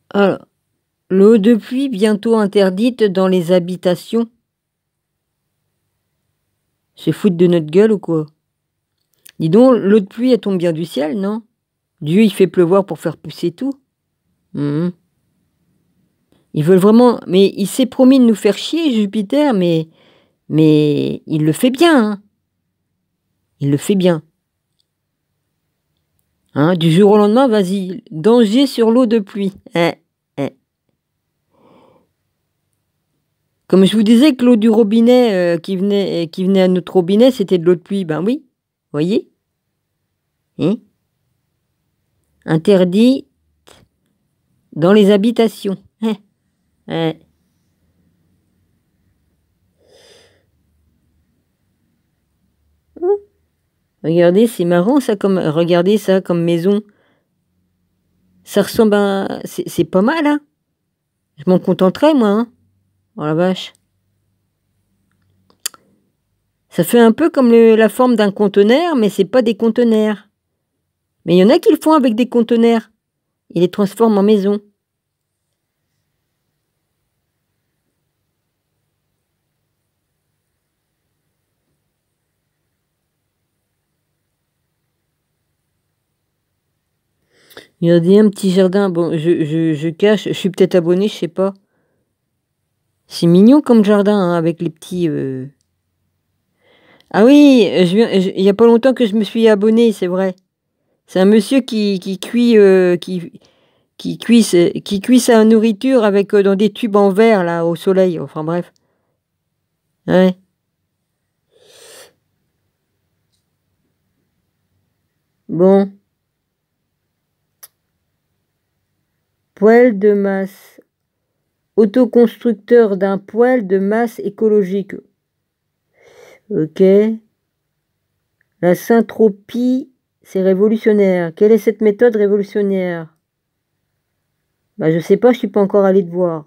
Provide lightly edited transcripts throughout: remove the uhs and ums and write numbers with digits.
Alors, l'eau de pluie bientôt interdite dans les habitations. C'est foutre de notre gueule ou quoi? Dis donc, l'eau de pluie, elle tombe bien du ciel, non? Dieu, il fait pleuvoir pour faire pousser tout. Mmh. Ils veulent vraiment, mais il s'est promis de nous faire chier, Jupiter, mais il le fait bien, hein. Il le fait bien. Hein, du jour au lendemain, vas-y, danger sur l'eau de pluie. Eh. Comme je vous disais que l'eau du robinet, qui venait à notre robinet, c'était de l'eau de pluie, ben oui, voyez? Hein? Interdit dans les habitations. Eh. Mmh. Regardez, c'est marrant ça comme regardez ça comme maison. Ça ressemble à c'est pas mal, hein? Je m'en contenterais moi, hein? Oh la vache. Ça fait un peu comme la forme d'un conteneur, mais c'est pas des conteneurs. Mais il y en a qui le font avec des conteneurs. Ils les transforment en maison. Regardez un petit jardin. Bon, je cache, je suis peut-être abonné, je sais pas. C'est mignon comme jardin, hein, avec les petits. Ah oui, il y a pas longtemps que je me suis abonné, c'est vrai. C'est un monsieur qui cuit, qui cuit sa nourriture avec, dans des tubes en verre là, au soleil, enfin bref. Ouais. Bon. Poêle de masse. Autoconstructeur d'un poêle de masse écologique. OK. La syntropie, c'est révolutionnaire. Quelle est cette méthode révolutionnaire? Bah je sais pas, je suis pas encore allé te voir.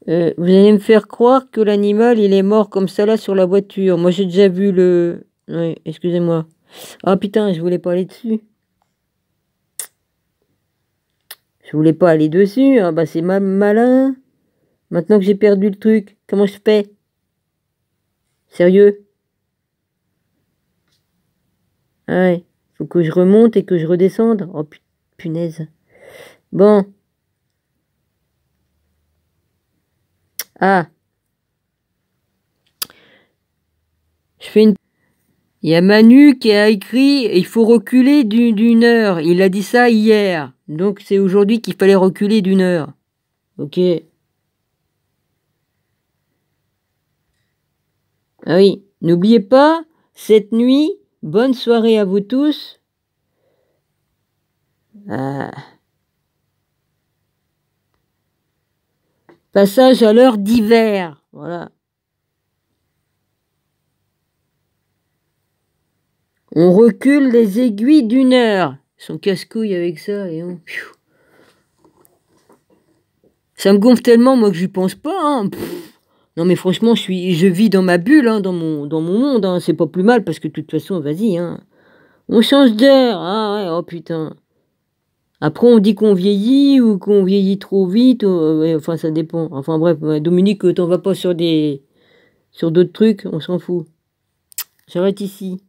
Vous allez me faire croire que l'animal, il est mort comme ça là sur la voiture. Moi j'ai déjà vu le... Ouais, excusez-moi. Ah putain, je voulais pas aller dessus. Je voulais pas aller dessus. Ah bah c'est malin. Maintenant que j'ai perdu le truc, comment je fais? Sérieux? Ah ouais. Faut que je remonte et que je redescende. Oh punaise. Bon. Ah. Je fais une... Il y a Manu qui a écrit « Il faut reculer d'une heure ». Il a dit ça hier. Donc c'est aujourd'hui qu'il fallait reculer d'une heure. Ok. Ah oui. N'oubliez pas, cette nuit, bonne soirée à vous tous. Passage à l'heure d'hiver. Voilà. On recule les aiguilles d'une heure. Son casse-couille avec ça et on... Ça me gonfle tellement, moi, que j'y pense pas. Hein. Non, mais franchement, je vis dans ma bulle, hein, dans mon monde. Hein. C'est pas plus mal parce que de toute façon, vas-y. Hein. On change d'heure. Ah ouais, oh putain. Après, on dit qu'on vieillit ou qu'on vieillit trop vite. Ouais, enfin, ça dépend. Enfin bref, ouais, Dominique, t'en vas pas sur d'autres trucs, on s'en fout. J'arrête ici.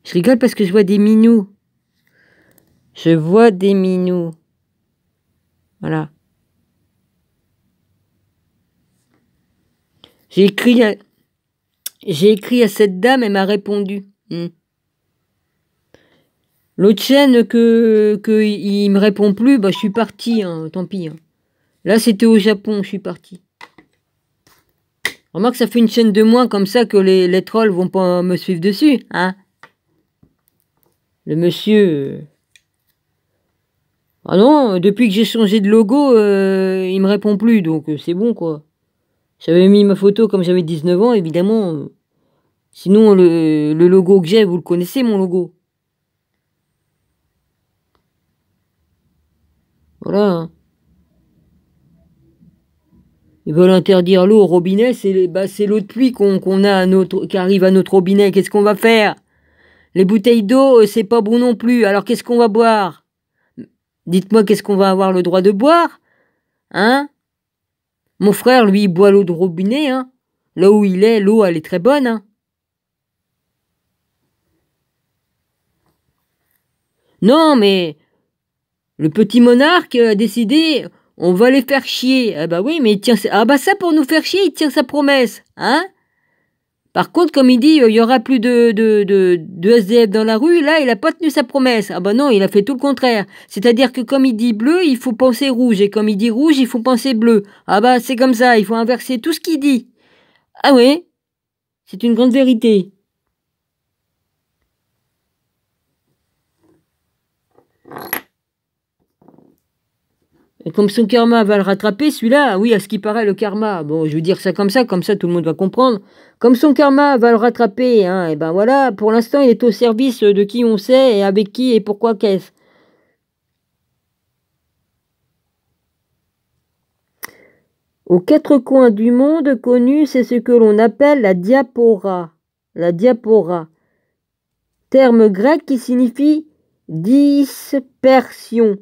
Je rigole parce que je vois des minous. Je vois des minous. Voilà. J'ai écrit à cette dame, elle m'a répondu. L'autre chaîne que il me répond plus, bah je suis parti, hein, tant pis. Hein. Là c'était au Japon, je suis parti. Remarque, ça fait une chaîne de moins comme ça que les trolls vont pas me suivre dessus, hein. Le monsieur. Ah non, depuis que j'ai changé de logo, il me répond plus, donc c'est bon quoi. J'avais mis ma photo comme j'avais 19 ans, évidemment. Sinon, le logo que j'ai, vous le connaissez, mon logo. Voilà. Ils veulent interdire l'eau au robinet, c'est l'eau de pluie qu'on a qui arrive à notre robinet. Qu'est-ce qu'on va faire? Les bouteilles d'eau, c'est pas bon non plus. Alors qu'est-ce qu'on va boire? Dites-moi, qu'est-ce qu'on va avoir le droit de boire? Hein? Mon frère, lui, il boit l'eau de robinet, hein. Là où il est, l'eau, elle est très bonne, hein. Non, mais le petit monarque a décidé, on va les faire chier. Ah bah oui, mais il tient, ah bah ça, pour nous faire chier, il tient sa promesse, hein. Par contre, comme il dit, il y aura plus de SDF dans la rue, là, il a pas tenu sa promesse. Ah bah non, il a fait tout le contraire. C'est-à-dire que comme il dit bleu, il faut penser rouge. Et comme il dit rouge, il faut penser bleu. Ah bah c'est comme ça, il faut inverser tout ce qu'il dit. Ah oui, c'est une grande vérité. Et comme son karma va le rattraper, celui-là, oui, à ce qui paraît, le karma, bon, je veux dire ça comme ça tout le monde va comprendre. Comme son karma va le rattraper, hein, et ben voilà, pour l'instant, il est au service de qui on sait, et avec qui, et pourquoi qu'est-ce. Aux quatre coins du monde connu, c'est ce que l'on appelle la diaspora. La diaspora. Terme grec qui signifie dispersion.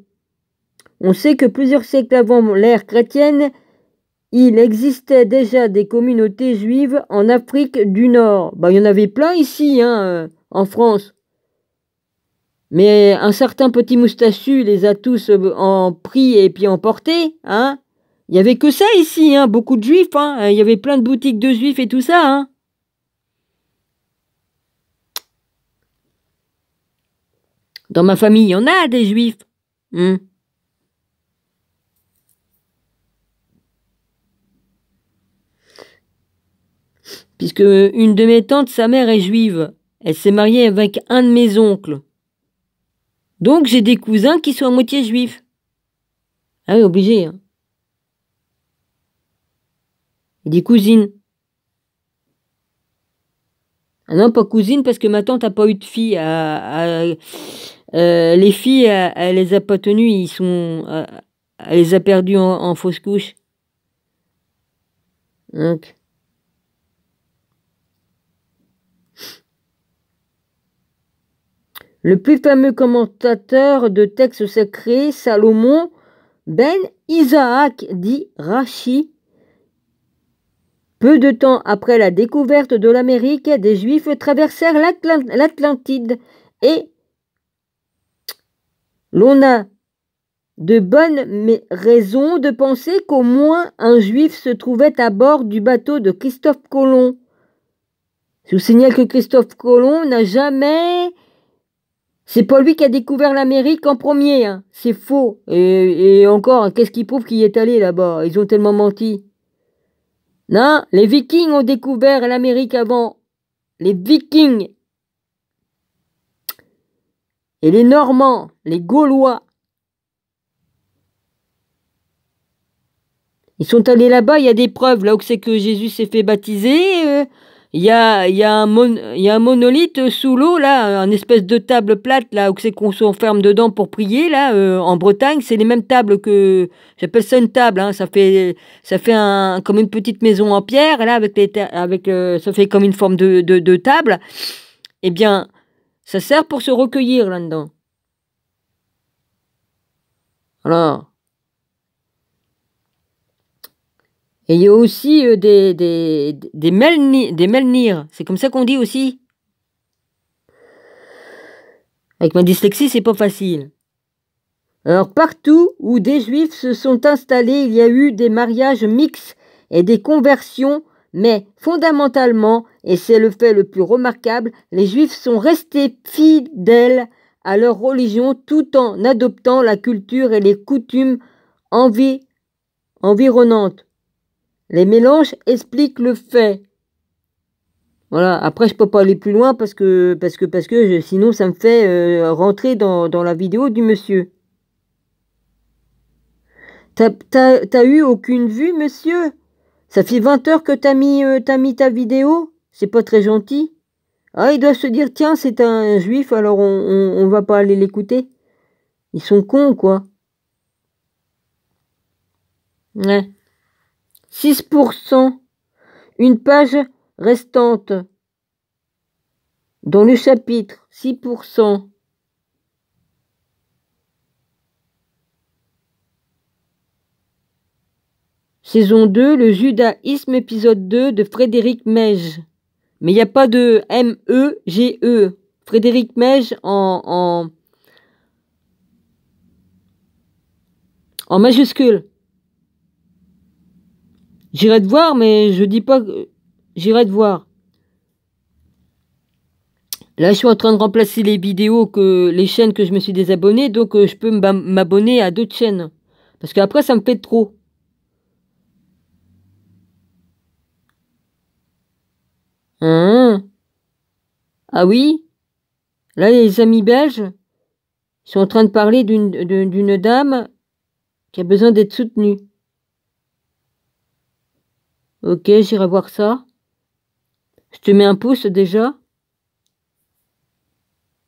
On sait que plusieurs siècles avant l'ère chrétienne, il existait déjà des communautés juives en Afrique du Nord. Bah, il y en avait plein ici, hein, en France. Mais un certain petit moustachu les a tous en pris et puis emportés, hein. Il y avait que ça ici, hein, beaucoup de juifs, hein. Il y avait plein de boutiques de juifs et tout ça, hein. Dans ma famille, il y en a des juifs. Puisque une de mes tantes, sa mère est juive. Elle s'est mariée avec un de mes oncles. Donc j'ai des cousins qui sont à moitié juifs. Ah oui, obligé. Hein. Et des cousines. Ah non, pas cousines, parce que ma tante n'a pas eu de filles. Les filles, elle les a pas tenues. Elle les a perdues en fausse couche. Donc. Le plus fameux commentateur de textes sacrés, Salomon ben Isaac, dit Rachi, peu de temps après la découverte de l'Amérique, des Juifs traversèrent l'Atlantide et l'on a de bonnes raisons de penser qu'au moins un Juif se trouvait à bord du bateau de Christophe Colomb. Je vous signale que Christophe Colomb n'a jamais... C'est pas lui qui a découvert l'Amérique en premier, hein. C'est faux. Et encore, qu'est-ce qui prouve qu'il est allé là-bas? Ils ont tellement menti. Non, les Vikings ont découvert l'Amérique avant. Les Vikings. Et les Normands, les Gaulois. Ils sont allés là-bas, il y a des preuves. Là où c'est que Jésus s'est fait baptiser, il y a un monolithe sous l'eau, là, une espèce de table plate, là où c'est qu'on s'enferme dedans pour prier, là, en Bretagne. C'est les mêmes tables que... J'appelle ça une table, hein. Ça fait comme une petite maison en pierre, là, ça fait comme une forme de table. Eh bien, ça sert pour se recueillir là-dedans. Alors... Et il y a aussi des Melnirs. C'est comme ça qu'on dit aussi. Avec ma dyslexie, c'est pas facile. Alors, partout où des Juifs se sont installés, il y a eu des mariages mixtes et des conversions, mais fondamentalement, et c'est le fait le plus remarquable, les Juifs sont restés fidèles à leur religion tout en adoptant la culture et les coutumes environnantes. Les mélanges expliquent le fait. Voilà, après je peux pas aller plus loin parce que sinon ça me fait rentrer dans la vidéo du monsieur. T'as eu aucune vue, monsieur? Ça fait 20 heures que t'as mis ta vidéo? C'est pas très gentil. Ah, ils doivent se dire, tiens, c'est un juif, alors on va pas aller l'écouter. Ils sont cons, quoi. Ouais. 6%. Une page restante. Dans le chapitre. 6%. Saison 2, le judaïsme, épisode 2 de Frédéric Mège. Mais il n'y a pas de M-E-G-E. Frédéric Mège en majuscule. J'irai te voir, mais je dis pas que... J'irai te voir. Là, je suis en train de remplacer les vidéos, les chaînes que je me suis désabonné, donc je peux m'abonner à d'autres chaînes. Parce qu'après, ça me fait trop. Hein? Ah oui? Là, les amis belges sont en train de parler d'une dame qui a besoin d'être soutenue. Ok, j'irai voir ça. Je te mets un pouce déjà.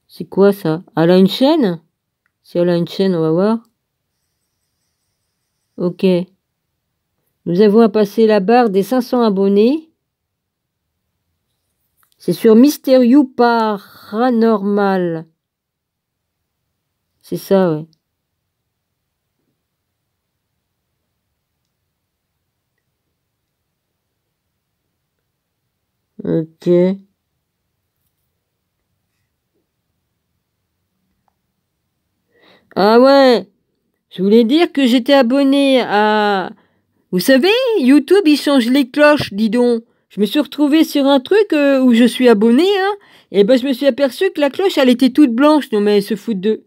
C'est quoi ça? Elle a une chaîne? Si elle a une chaîne, on va voir. Ok. Nous avons à passer la barre des 500 abonnés. C'est sur Mystérieux Paranormal. C'est ça, ouais. Ok. Ah ouais. Je voulais dire que j'étais abonné à... Vous savez, YouTube, il change les cloches, dis donc. Je me suis retrouvé sur un truc où je suis abonné, hein. Et ben, je me suis aperçu que la cloche, elle était toute blanche. Non, mais elle se fout de...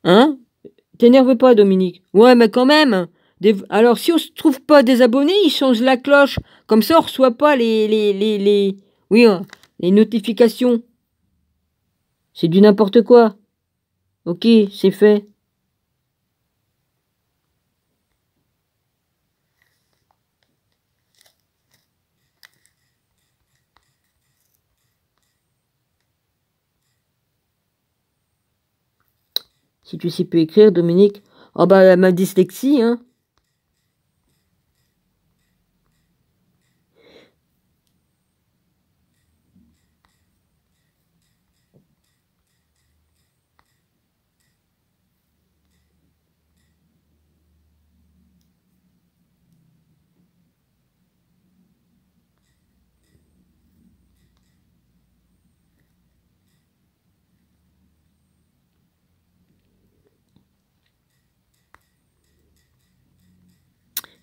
Hein? T'énerve pas, Dominique. Ouais, mais quand même. Alors, si on se trouve pas des abonnés, ils changent la cloche. Comme ça, on reçoit pas Oui, les notifications. C'est du n'importe quoi. Ok, c'est fait. Si tu sais plus écrire, Dominique. Oh bah, ma dyslexie, hein.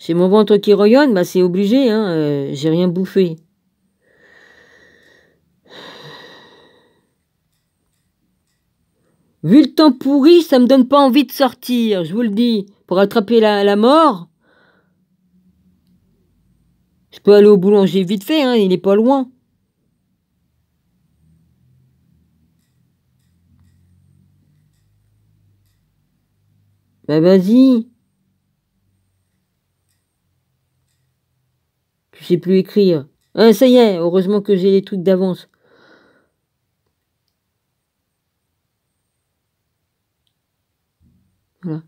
J'ai mon ventre qui rayonne, bah c'est obligé, hein. J'ai rien bouffé. Vu le temps pourri, ça me donne pas envie de sortir, je vous le dis. Pour attraper la mort, je peux aller au boulanger vite fait, hein, il est pas loin. Bah vas-y. Tu sais plus écrire. Ah, ça y est, heureusement que j'ai les trucs d'avance. Voilà.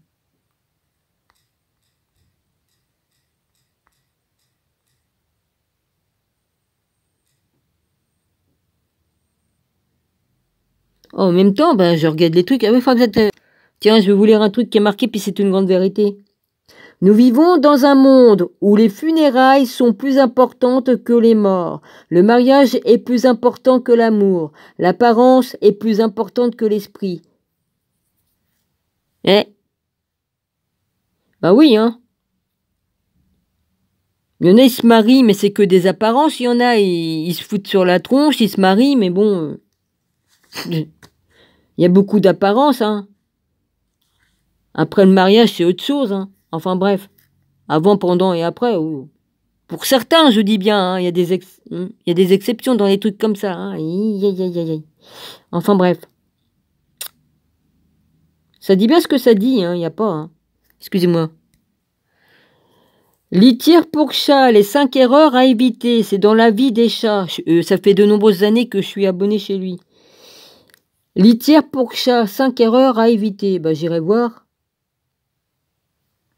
Oh, en même temps, ben, je regarde les trucs. Ah oui, tiens, je vais vous lire un truc qui est marqué, puis c'est une grande vérité. Nous vivons dans un monde où les funérailles sont plus importantes que les morts. Le mariage est plus important que l'amour. L'apparence est plus importante que l'esprit. Eh? Bah oui, hein. Il y en a, ils se marient, mais c'est que des apparences. Il y en a, ils se foutent sur la tronche, ils se marient, mais bon... il y a beaucoup d'apparences, hein. Après le mariage, c'est autre chose, hein. Enfin bref. Avant, pendant et après. Pour certains, je dis bien, hein, il y a des exceptions dans les trucs comme ça. Hein. Enfin bref. Ça dit bien ce que ça dit, hein, il n'y a pas. Hein. Excusez-moi. Litière pour chat, les 5 erreurs à éviter. C'est dans la vie des chats. Ça fait de nombreuses années que je suis abonné chez lui. Litière pour chat, 5 erreurs à éviter. Bah, j'irai voir.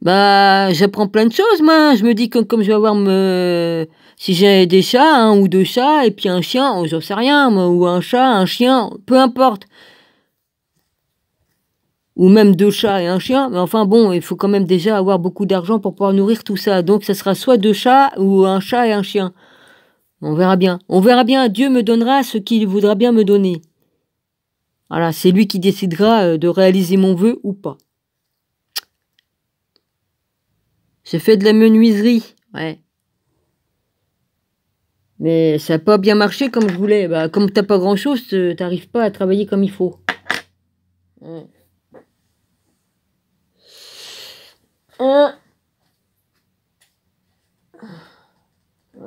Bah, j'apprends plein de choses, moi. Je me dis que comme je vais avoir si j'ai des chats, un ou deux chats, et puis un chien, oh, j'en sais rien, moi, ou un chat, un chien, peu importe. Ou même deux chats et un chien, mais enfin bon, il faut quand même déjà avoir beaucoup d'argent pour pouvoir nourrir tout ça. Donc ça sera soit deux chats ou un chat et un chien. On verra bien. On verra bien. Dieu me donnera ce qu'il voudra bien me donner. Voilà, c'est lui qui décidera de réaliser mon vœu ou pas. J'ai fait de la menuiserie, ouais. Mais ça n'a pas bien marché comme je voulais. Bah, comme t'as pas grand-chose, t'arrives pas à travailler comme il faut. Ouais. Oh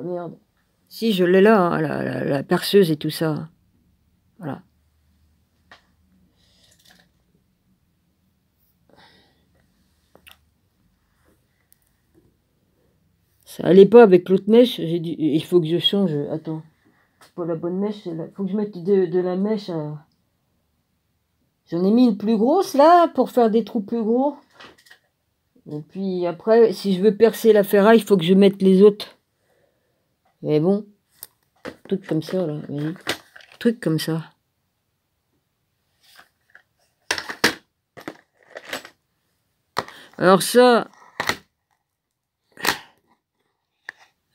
merde. Si, je l'ai là, hein, la perceuse et tout ça. Voilà. Ça allait pas avec l'autre mèche. J'ai dit, il faut que je change. Attends. C'est pas la bonne mèche. Il faut que je mette de la mèche. J'en ai mis une plus grosse là pour faire des trous plus gros. Et puis après, si je veux percer la ferraille, il faut que je mette les autres. Mais bon, truc comme ça là, vas-y. Truc comme ça. Alors ça,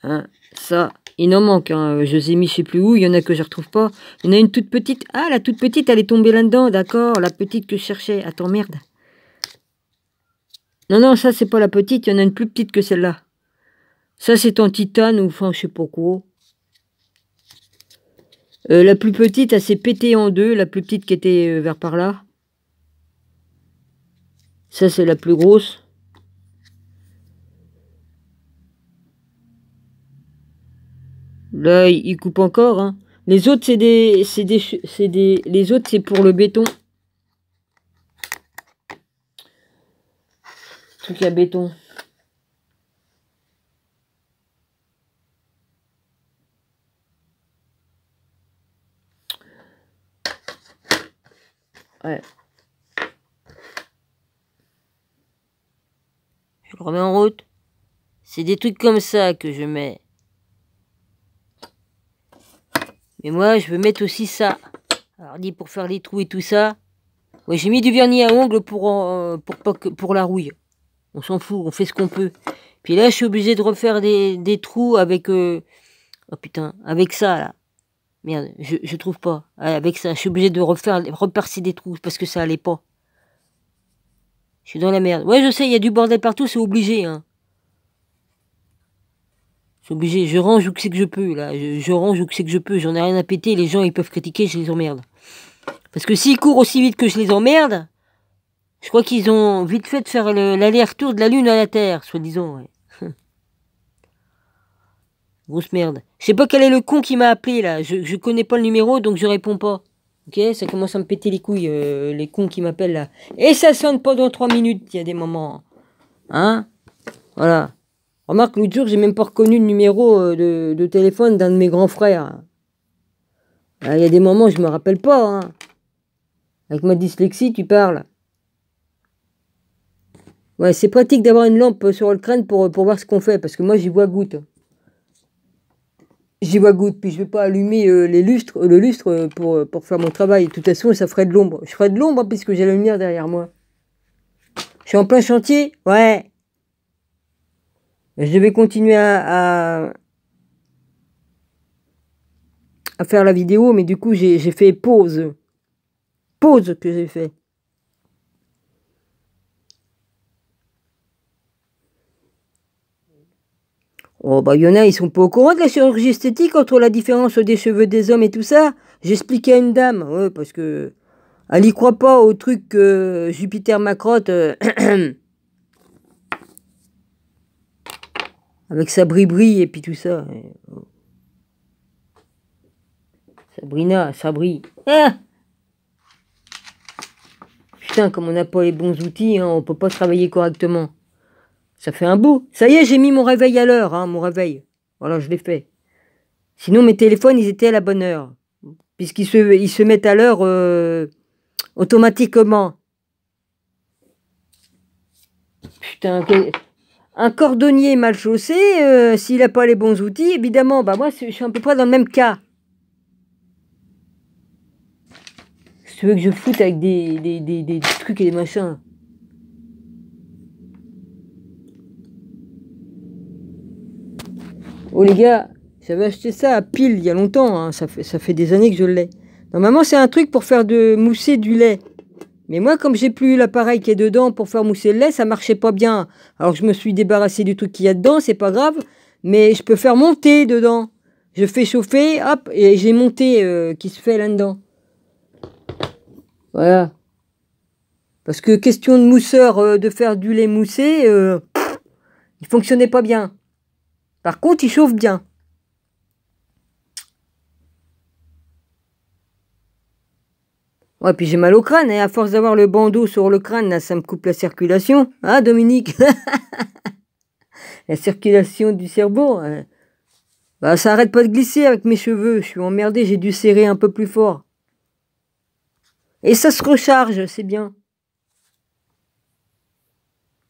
hein, ça, il en manque. Hein. Je les ai mis je sais plus où, il y en a que je retrouve pas. Il y en a une toute petite. Ah, la toute petite, elle est tombée là-dedans, d'accord. La petite que je cherchais. Attends, merde. Non, non, ça c'est pas la petite, il y en a une plus petite que celle-là. Ça c'est en titane ou enfin je sais pas quoi. La plus petite, elle s'est pétée en deux, la plus petite qui était vers par là. Ça c'est la plus grosse. Là, il coupe encore. Hein. Les autres, les autres, c'est pour le béton. Truc à béton. Ouais. Je le remets en route. C'est des trucs comme ça que je mets. Mais moi, je veux mettre aussi ça. Alors, dit pour faire les trous et tout ça. Ouais, j'ai mis du vernis à ongles pour la rouille. On s'en fout, on fait ce qu'on peut. Puis là, je suis obligé de refaire des trous avec... oh putain, avec ça, là. Merde, je trouve pas. Avec ça, je suis obligé de repercer des trous parce que ça allait pas. Je suis dans la merde. Ouais, je sais, il y a du bordel partout, c'est obligé, hein. C'est obligé, je range où que c'est que je peux, là. Je range où que c'est que je peux, j'en ai rien à péter, les gens, ils peuvent critiquer, je les emmerde. Parce que s'ils courent aussi vite que je les emmerde, je crois qu'ils ont vite fait de faire l'aller-retour de la Lune à la Terre, soi-disant, ouais. Grosse merde. Je sais pas quel est le con qui m'a appelé, là. Je connais pas le numéro, donc je réponds pas. Ok, ça commence à me péter les couilles, les cons qui m'appellent, là. Et ça sonne pas dans 3 minutes, il y a des moments. Hein? Voilà. Remarque, l'autre jour, j'ai même pas reconnu le numéro de téléphone d'un de mes grands frères. Il y a des moments, je me rappelle pas. Hein. Avec ma dyslexie, tu parles. Ouais, c'est pratique d'avoir une lampe sur le crâne pour voir ce qu'on fait, parce que moi, j'y vois goutte. J'y vois goutte, puis je vais pas allumer le lustre pour faire mon travail. De toute façon, ça ferait de l'ombre. Je ferais de l'ombre puisque j'ai la lumière derrière moi. Je suis en plein chantier. Ouais. Je vais continuer à faire la vidéo, mais du coup, j'ai fait pause. Pause que j'ai fait. Oh, bah, il y en a, ils sont pas au courant de la chirurgie esthétique entre la différence des cheveux des hommes et tout ça. J'expliquais à une dame, ouais, parce que elle y croit pas au truc que Jupiter Macrotte, avec sa brie et puis tout ça. Sabrina, Sabri. Ah putain, comme on n'a pas les bons outils, hein, on peut pas travailler correctement. Ça fait un bout. Ça y est, j'ai mis mon réveil à l'heure, hein, mon réveil. Voilà, je l'ai fait. Sinon, mes téléphones, ils étaient à la bonne heure. Puisqu'ils ils se mettent à l'heure automatiquement. putain, un cordonnier mal chaussé, s'il n'a pas les bons outils, évidemment, bah moi, je suis à peu près dans le même cas. Si tu veux que je foute avec des trucs et des machins. Oh les gars, j'avais acheté ça à Pile il y a longtemps, hein. Ça fait des années que je l'ai. Normalement, c'est un truc pour faire mousser du lait. Mais moi, comme j'ai plus l'appareil qui est dedans pour faire mousser le lait, ça marchait pas bien. Alors je me suis débarrassé du truc qu'il y a dedans, c'est pas grave. Mais je peux faire monter dedans. Je fais chauffer, hop, et j'ai monté qui se fait là-dedans. Voilà. Parce que question de mousseur, de faire du lait moussé, il fonctionnait pas bien. Par contre, il chauffe bien. Ouais, puis j'ai mal au crâne, et à force d'avoir le bandeau sur le crâne, là, ça me coupe la circulation. Hein, Dominique? La circulation du cerveau. Bah, ça arrête pas de glisser avec mes cheveux. Je suis emmerdé, j'ai dû serrer un peu plus fort. Et ça se recharge, c'est bien.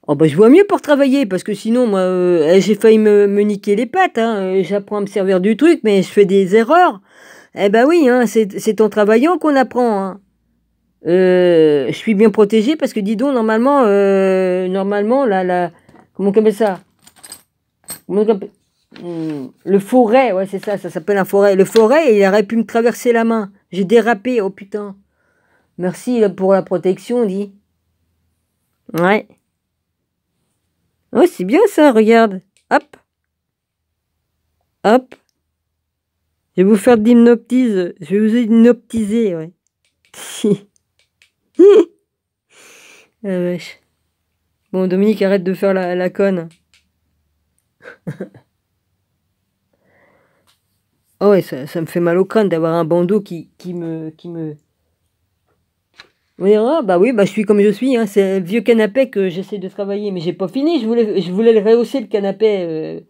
Oh bah je vois mieux pour travailler, parce que sinon, moi, j'ai failli me niquer les pattes. Hein. J'apprends à me servir du truc, mais je fais des erreurs. Eh ben oui, hein, c'est en travaillant qu'on apprend. Hein. Je suis bien protégé parce que dis donc, normalement, comment on appelle ça? Le forêt, ouais, c'est ça s'appelle un forêt. Le forêt, il aurait pu me traverser la main. J'ai dérapé, oh putain. Merci là, pour la protection, dit. Ouais. Ouais, c'est bien ça, regarde. Hop. Hop. Je vais vous faire de l'hypnotise. Je vais vous hypnotiser, ouais. Ah, wesh. Bon, Dominique, arrête de faire la conne. Oh ouais, ça me fait mal au crâne d'avoir un bandeau qui me... Oui, ah, bah oui, bah je suis comme je suis, hein. C'est le vieux canapé que j'essaie de travailler, mais j'ai pas fini. Je voulais le rehausser, le canapé,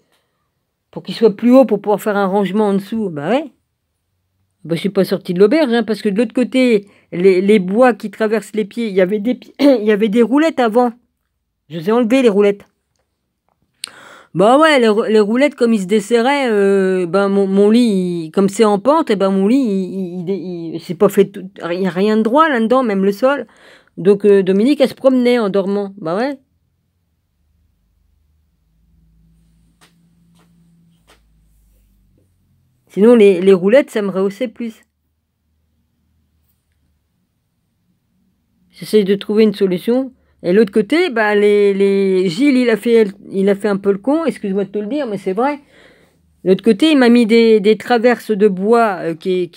pour qu'il soit plus haut pour pouvoir faire un rangement en dessous. Bah ouais. Bah je suis pas sorti de l'auberge, hein, parce que de l'autre côté, les bois qui traversent les pieds, il y avait il y avait des roulettes avant. Je les ai enlevées, les roulettes. Bah ouais, les roulettes, comme ils se desserraient, ben mon lit, comme c'est en pente, et ben mon lit, il s'est pas fait il y a rien de droit là-dedans, même le sol. Donc Dominique, elle se promenait en dormant. Bah ouais. Sinon, les roulettes, ça me rehaussait plus. J'essaye de trouver une solution. Et l'autre côté, bah Gilles, il a fait un peu le con, excuse-moi de te le dire, mais c'est vrai. L'autre côté, il m'a mis des traverses de bois qui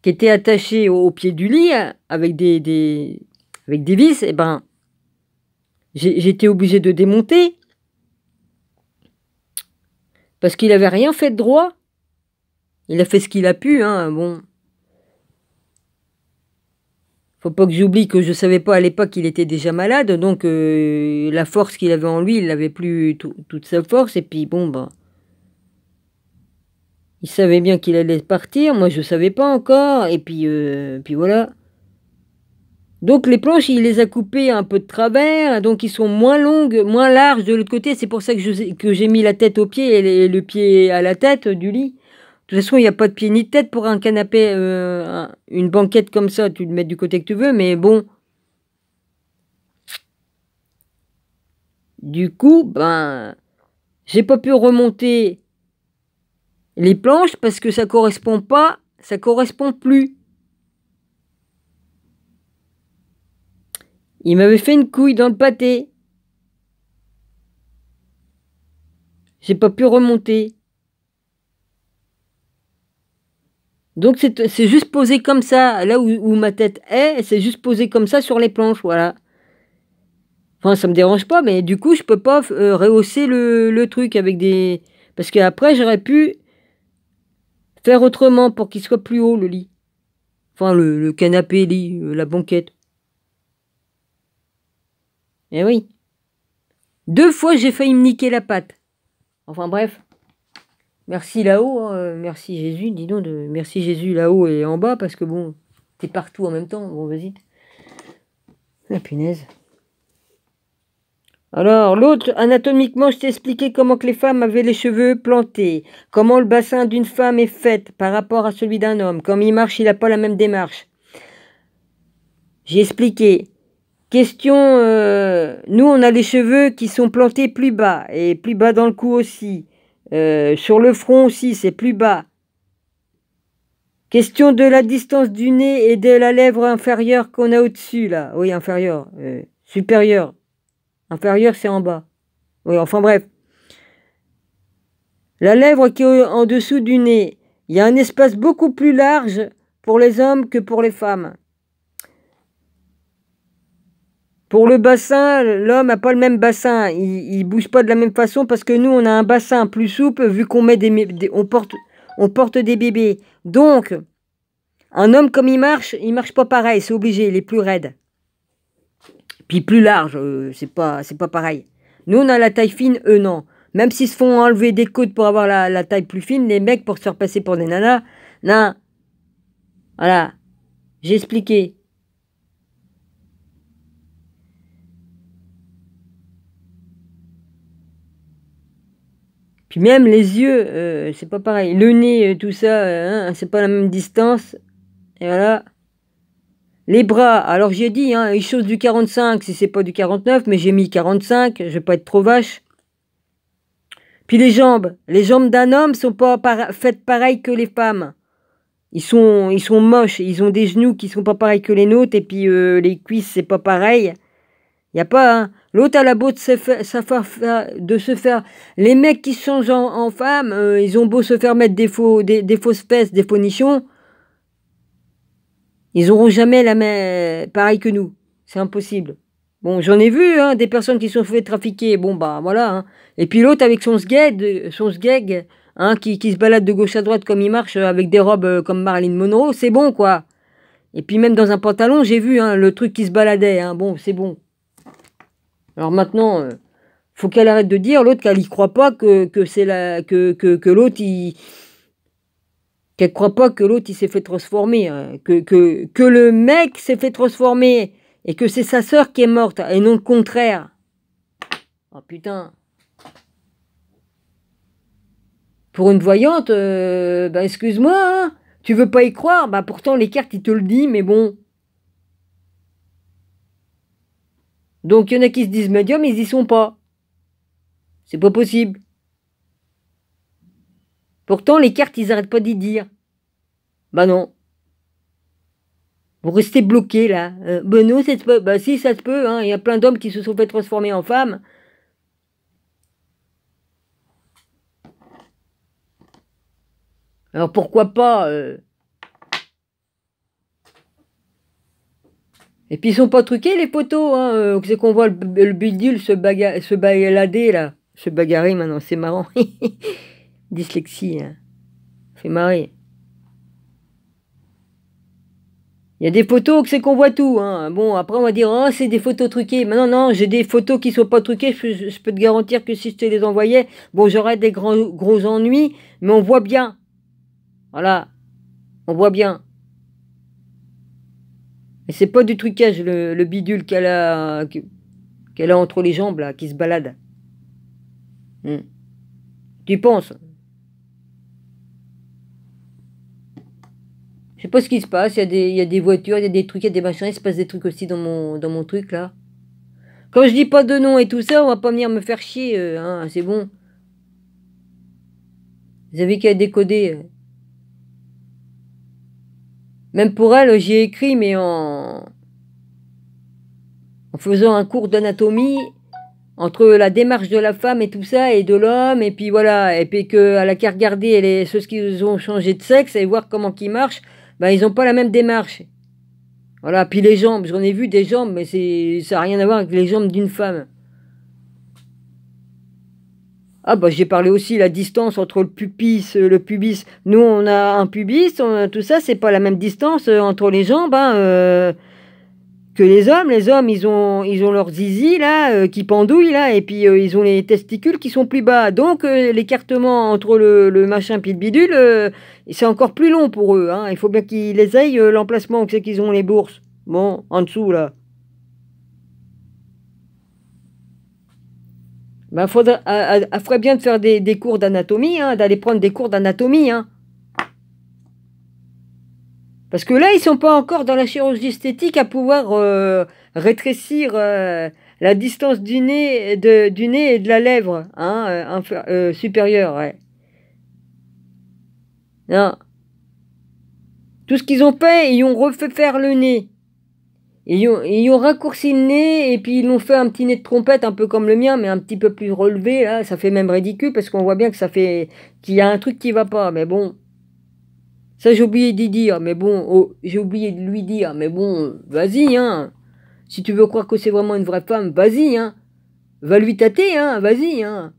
étaient attachées au pied du lit avec avec des vis. Et ben, j'étais obligé de démonter parce qu'il avait rien fait de droit. Il a fait ce qu'il a pu, hein, bon. Faut pas que j'oublie que je savais pas à l'époque qu'il était déjà malade, donc la force qu'il avait en lui, il n'avait plus toute sa force, et puis bon, bah, il savait bien qu'il allait partir, moi je savais pas encore, et puis voilà. Donc les planches, il les a coupées un peu de travers, donc ils sont moins longues, moins larges de l'autre côté, c'est pour ça que j'ai mis la tête au pied et le pied à la tête du lit. De toute façon, il n'y a pas de pied ni de tête pour un canapé, une banquette comme ça, tu le mets du côté que tu veux, mais bon. Du coup, ben, j'ai pas pu remonter les planches parce que ça correspond pas, ça correspond plus. Il m'avait fait une couille dans le pâté. J'ai pas pu remonter. Donc c'est juste posé comme ça, là où ma tête est, c'est juste posé comme ça sur les planches, voilà. Enfin, ça me dérange pas, mais du coup, je peux pas rehausser le truc avec des... Parce qu'après, j'aurais pu faire autrement pour qu'il soit plus haut, le lit. Enfin, le canapé, lit, la banquette. Eh oui. 2 fois, j'ai failli me niquer la patte. Enfin, bref. Merci là-haut, hein, merci Jésus, dis donc, merci Jésus là-haut et en bas, parce que bon, t'es partout en même temps, bon, vas-y. La punaise. Alors, l'autre, anatomiquement, je t'ai expliqué comment que les femmes avaient les cheveux plantés, comment le bassin d'une femme est fait par rapport à celui d'un homme, comme il marche, il n'a pas la même démarche. J'ai expliqué. Question, nous, on a les cheveux qui sont plantés plus bas, et plus bas dans le cou aussi. Sur le front aussi, c'est plus bas. Question de la distance du nez et de la lèvre inférieure qu'on a au-dessus, là. Oui, inférieure. Supérieure. Inférieure, c'est en bas. Oui, enfin bref. La lèvre qui est en dessous du nez. Il y a un espace beaucoup plus large pour les hommes que pour les femmes. Pour le bassin, l'homme n'a pas le même bassin. Il bouge pas de la même façon parce que nous, on a un bassin plus souple vu qu'on met on porte des bébés. Donc, un homme comme il marche pas pareil. C'est obligé, il est plus raide. Puis plus large, c'est pas pareil. Nous, on a la taille fine, eux non. Même s'ils se font enlever des côtes pour avoir la taille plus fine, les mecs, pour se faire passer pour des nanas, non. Voilà, j'ai expliqué. Puis même les yeux, c'est pas pareil. Le nez, tout ça, hein, c'est pas la même distance. Et voilà. Les bras, alors j'ai dit, hein, une chose du 45 si c'est pas du 49, mais j'ai mis 45, je vais pas être trop vache. Puis les jambes d'un homme sont pas faites pareil que les femmes. Ils sont moches, ils ont des genoux qui sont pas pareils que les nôtres, et puis les cuisses, c'est pas pareil. Y a pas, hein. L'autre a la beau de se faire. Les mecs qui se changent en femmes, ils ont beau se faire mettre des fausses fesses, des faux nichons. Ils auront jamais la même pareil que nous. C'est impossible. Bon, j'en ai vu, hein, des personnes qui sont fait trafiquer. Bon, bah voilà. Hein. Et puis l'autre avec son sgeg, hein, qui se balade de gauche à droite comme il marche avec des robes comme Marilyn Monroe, c'est bon, quoi. Et puis même dans un pantalon, j'ai vu hein, le truc qui se baladait. Hein. Bon, c'est bon. Alors maintenant, faut qu'elle arrête de dire l'autre qu'elle y croit pas que c'est que l'autre qu'elle croit pas que l'autre il s'est fait transformer, hein, que le mec s'est fait transformer et que c'est sa sœur qui est morte et non le contraire. Oh putain. Pour une voyante, bah excuse-moi, hein, tu veux pas y croire, bah pourtant les cartes ils te le disent, mais bon. Donc il y en a qui se disent médium, ils y sont pas. C'est pas possible. Pourtant les cartes ils arrêtent pas d'y dire. Bah non. Vous restez bloqués là. Bah non, ça se peut. Bah si, ça se peut. Hein. Il y a plein d'hommes qui se sont fait transformer en femmes. Alors pourquoi pas Et puis ils sont pas truqués les photos. Hein. C'est qu'on voit le bidule se balader là. Se bagarrer maintenant, c'est marrant. Dyslexie. Hein. Fait marrer. Il y a des photos que c'est qu'on voit tout. Hein. Bon, après on va dire, oh, c'est des photos truquées. Mais non, non, j'ai des photos qui sont pas truquées. Je peux te garantir que si je te les envoyais, bon, j'aurais des gros ennuis, mais on voit bien. Voilà, on voit bien. Et c'est pas du trucage, le bidule qu'elle a entre les jambes, là, qui se balade. Tu penses? Je sais pas ce qui se passe, il y a des voitures, il y a des trucs, il y a des machins, il se passe des trucs aussi dans mon truc, là. Quand je dis pas de nom et tout ça, on va pas venir me faire chier, hein, c'est bon. Vous avez qu'à décoder. Même pour elle, j'y ai écrit, mais en faisant un cours d'anatomie entre la démarche de la femme et tout ça, et de l'homme, et puis voilà, et puis qu'elle a qu'à regarder ceux qui ont changé de sexe et voir comment ils marchent, ben ils ont pas la même démarche. Voilà, puis les jambes, j'en ai vu des jambes, mais ça n'a rien à voir avec les jambes d'une femme. Ah bah j'ai parlé aussi la distance entre le pubis. Nous on a un pubis, tout ça, c'est pas la même distance entre les jambes, hein, que les hommes. Les hommes, ils ont leur zizi là, qui pendouille là, et puis ils ont les testicules qui sont plus bas. Donc l'écartement entre le machin puis le bidule, c'est encore plus long pour eux. Hein. Il faut bien qu'ils les aillent l'emplacement où c'est qu'ils ont les bourses. Bon, en dessous là. Ben, ferait bien de faire des cours d'anatomie, hein, d'aller prendre des cours d'anatomie, hein. Parce que là, ils sont pas encore dans la chirurgie esthétique à pouvoir rétrécir la distance du nez et de la lèvre, hein, supérieure, ouais. Non. Tout ce qu'ils ont fait, ils ont refait faire le nez. Ils ont raccourci le nez et puis ils l'ont fait un petit nez de trompette, un peu comme le mien, mais un petit peu plus relevé, là. Ça fait même ridicule parce qu'on voit bien que qu'il y a un truc qui va pas, mais bon. Ça, j'ai oublié d'y dire, mais bon, oh, j'ai oublié de lui dire, mais bon, vas-y, hein. Si tu veux croire que c'est vraiment une vraie femme, vas-y, hein. Va lui tâter, hein, vas-y, hein.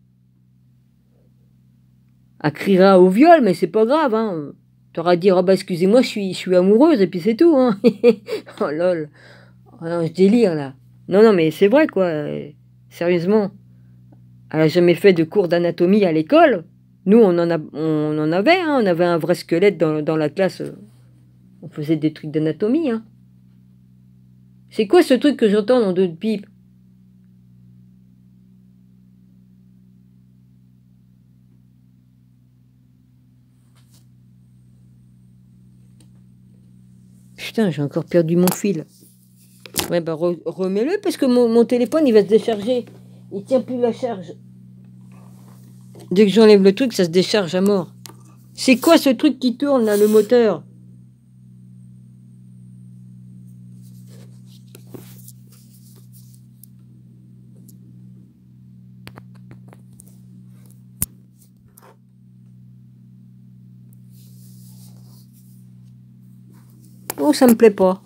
Elle criera au viol, mais c'est pas grave, hein. T'auras à dire, ah bah excusez-moi, je suis amoureuse, et puis c'est tout, hein. Oh lol. Oh non, je délire, là. Non, non, mais c'est vrai, quoi. Sérieusement. Elle a jamais fait de cours d'anatomie à l'école. Nous, on en avait, hein. On avait un vrai squelette dans la classe. On faisait des trucs d'anatomie, hein. C'est quoi ce truc que j'entends dans d'autres pipes? Putain, j'ai encore perdu mon fil. Ouais, bah remets-le parce que mon téléphone il va se décharger. Il tient plus la charge. Dès que j'enlève le truc, ça se décharge à mort. C'est quoi ce truc qui tourne là, le moteur? Oh, ça me plaît pas.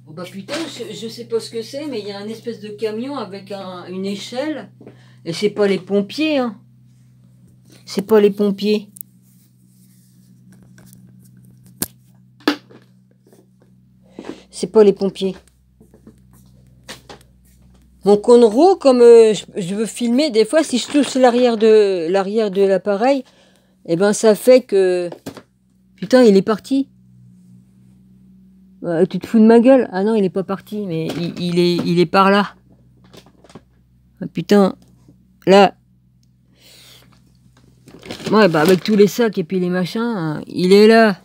Oh bah putain, je sais pas ce que c'est, mais il y a un espèce de camion avec une échelle. Et c'est pas les pompiers, hein. C'est pas les pompiers. C'est pas les pompiers. Mon Conro, comme je veux filmer, des fois, si je touche l'arrière de l'appareil, eh ben ça fait que... Putain, il est parti. Tu te fous de ma gueule? Ah non, il est pas parti, mais il est par là. Ah, putain, là. Ouais, bah avec tous les sacs et puis les machins, il est là.